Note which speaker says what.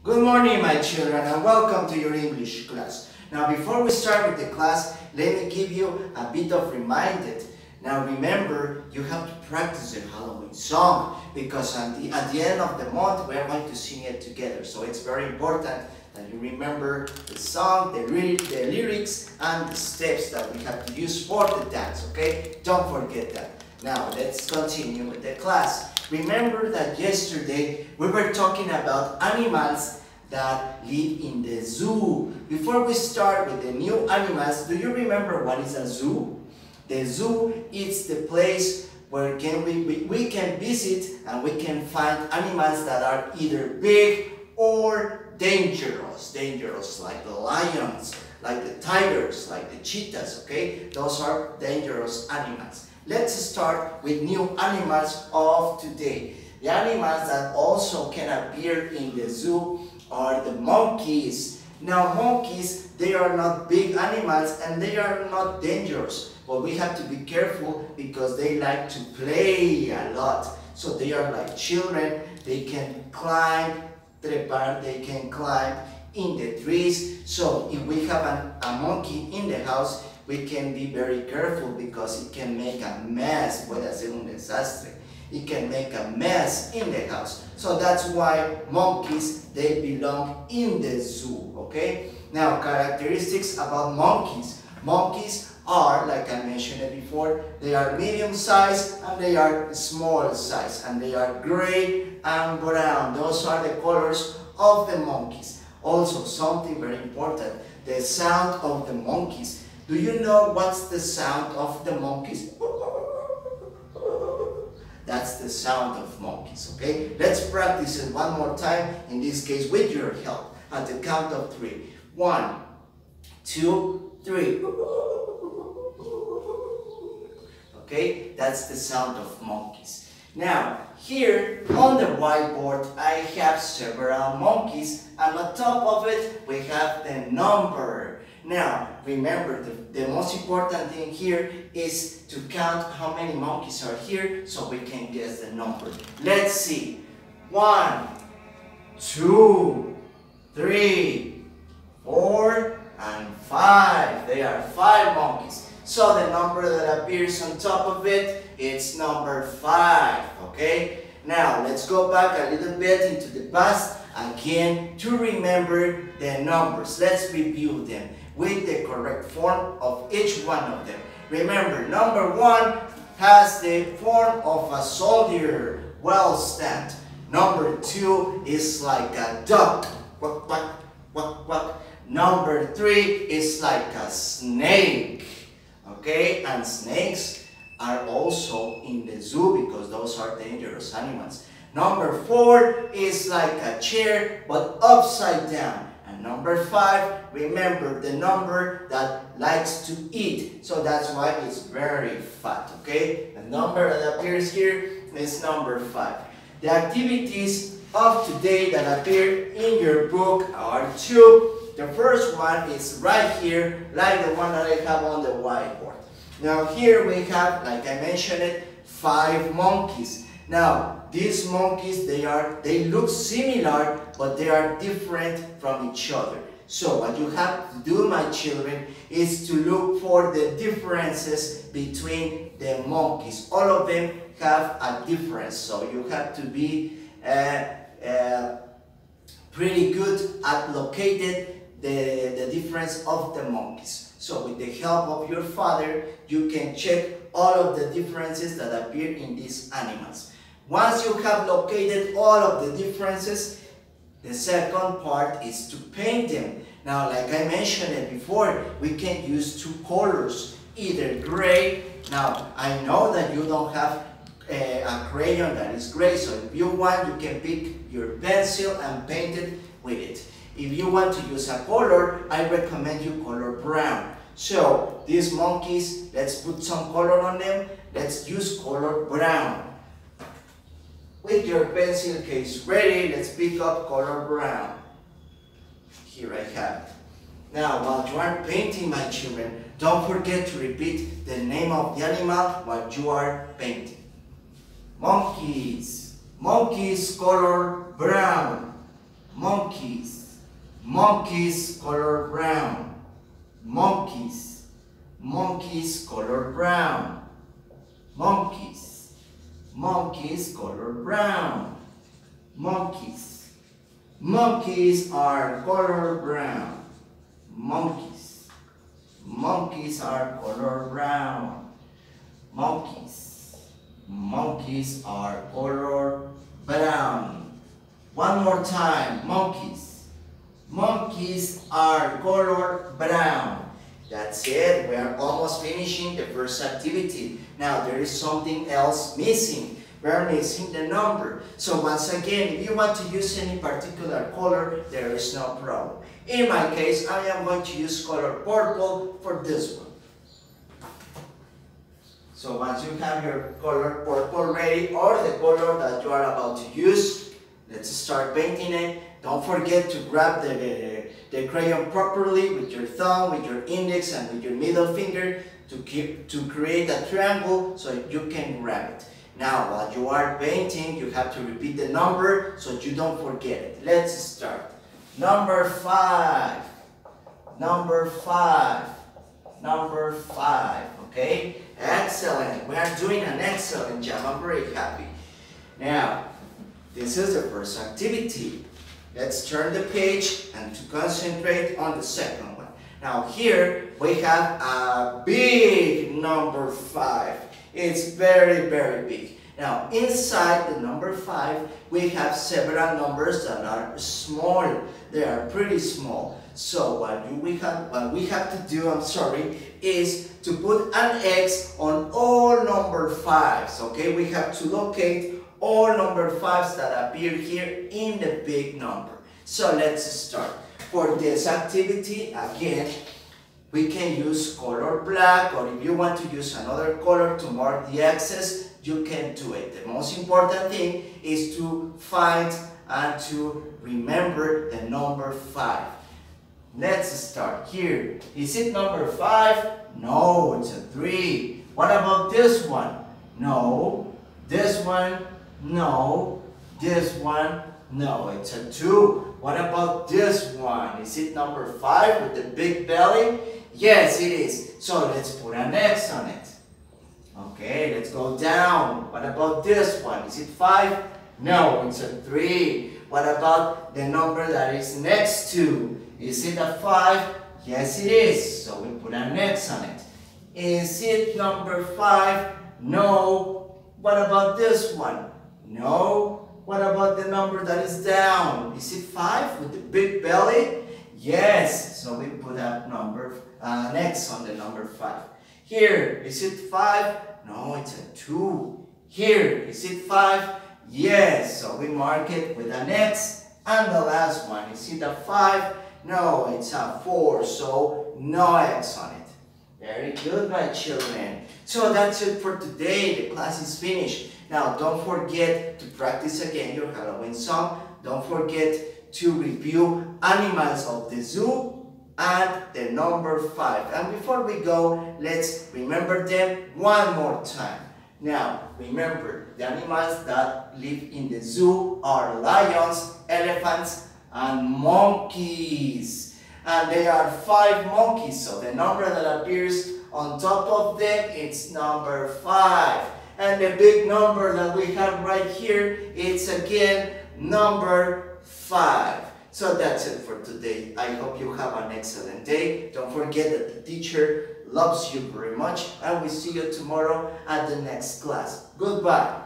Speaker 1: Good morning, my children, and welcome to your English class. Now, before we start with the class, let me give you a bit of reminder. Now, remember, you have to practice the Halloween song because at the end of the month, we are going to sing it together. So it's very important that you remember the song, the lyrics, and the steps that we have to use for the dance, okay? Don't forget that. Now, let's continue with the class. Remember that yesterday we were talking about animals that live in the zoo. Before we start with the new animals, do you remember what is a zoo? The zoo is the place where we can visit and we can find animals that are either big or dangerous. Dangerous like the lions, like the tigers, like the cheetahs, okay? Those are dangerous animals. Let's start with new animals of today. The animals that also can appear in the zoo are the monkeys. Now monkeys, they are not big animals and they are not dangerous. But we have to be careful because they like to play a lot. So they are like children. They can climb, trepar, they can climb in the trees. So if we have a monkey in the house, we can be very careful because it can make a mess. Puede hacer un desastre. It can make a mess in the house. So that's why monkeys, they belong in the zoo, okay? Now, characteristics about monkeys. Monkeys are, like I mentioned it before, they are medium size and they are small size. And they are gray and brown. Those are the colors of the monkeys. Also, something very important, the sound of the monkeys. Do you know what's the sound of the monkeys? That's the sound of monkeys, okay? Let's practice it one more time, in this case with your help, at the count of 3. 1, 2, 3. Okay, that's the sound of monkeys. Now, here on the whiteboard, I have several monkeys, and on top of it, we have the number. Now, remember, the most important thing here is to count how many monkeys are here so we can guess the number. Let's see. 1, 2, 3, 4, and 5. There are 5 monkeys. So the number that appears on top of it, it's number 5, okay? Now, let's go back a little bit into the past again to remember the numbers. Let's review them with the correct form of each one of them. Remember, number 1 has the form of a soldier, well stand. Number 2 is like a duck, quack, quack, quack, quack. Number 3 is like a snake, okay? And snakes are also in the zoo because those are dangerous animals. Number 4 is like a chair but upside down. And number 5, remember the number that likes to eat. So that's why it's very fat, okay? The number that appears here is number 5. The activities of today that appear in your book are 2. The first one is right here, like the one that I have on the whiteboard. Now here we have, like I mentioned it, 5 monkeys. Now, these monkeys, they look similar, but they are different from each other. So what you have to do, my children, is to look for the differences between the monkeys. All of them have a difference, so you have to be pretty good at locating the difference of the monkeys. So with the help of your father, you can check all of the differences that appear in these animals. Once you have located all of the differences, the second part is to paint them. Now, like I mentioned it before, we can use 2 colors, either gray. Now, I know that you don't have a crayon that is gray, so if you want, you can pick your pencil and paint it with it. If you want to use a color, I recommend you color brown. So, these monkeys, let's put some color on them. Let's use color brown. With your pencil case ready, let's pick up color brown. Here I have it. Now, while you are painting, my children, don't forget to repeat the name of the animal while you are painting. Monkeys. Monkeys color brown. Monkey. Monkeys color brown. Monkeys. Monkeys color brown. Monkeys. Monkeys color brown. Monkeys. Monkeys are color brown. Monkeys. Monkeys are color brown. Monkeys. Monkeys are color brown. One more time. Monkeys. Monkeys are color brown. That's it. We are almost finishing the first activity. Now there is something else missing. We are missing the number. So once again, if you want to use any particular color, there is no problem. In my case, I am going to use color purple for this one. So once you have your color purple ready, or the color that you are about to use, let's start painting it. Don't forget to grab the crayon properly with your thumb, with your index, and with your middle finger to create a triangle so you can grab it. Now, while you are painting, you have to repeat the number so you don't forget it. Let's start. Number 5. Number 5. Number 5. Okay? Excellent. We are doing an excellent job. I'm very happy. Now, this is the first activity. Let's turn the page and to concentrate on the second one. Now here we have a big number 5. It's very, very big. Now inside the number 5 we have several numbers that are small. They are pretty small. So what we have to do, is to put an X on all number 5s. Okay, we have to locate all number 5s that appear here in the big number. So let's start. For this activity, again, we can use color black, or if you want to use another color to mark the X's, you can do it. The most important thing is to find and to remember the number 5. Let's start here. Is it number 5? No, it's a 3. What about this one? No. This one? No. This one? No, it's a 2. What about this one? Is it number 5 with the big belly? Yes, it is. So let's put an X on it. Okay, let's go down. What about this one? Is it 5? No, it's a 3. What about the number that is next to? Is it a 5? Yes, it is. So we put an X on it. Is it number 5? No. What about this one? No. What about the number that is down? Is it 5 with the big belly? Yes. So we put that number, an X on the number 5. Here, is it 5? No, it's a 2. Here, is it 5? Yes. So we mark it with an X. And the last one, is it a 5? No, it's a 4. So no X on it. Very good, my children. So that's it for today. The class is finished. Now, don't forget to practice again your Halloween song. Don't forget to review animals of the zoo and the number 5. And before we go, let's remember them one more time. Now, remember, the animals that live in the zoo are lions, elephants, and monkeys. And there are 5 monkeys, so the number that appears on top of them, it's number 5. And the big number that we have right here, it's again number 5. So that's it for today. I hope you have an excellent day. Don't forget that the teacher loves you very much, and we see you tomorrow at the next class. Goodbye.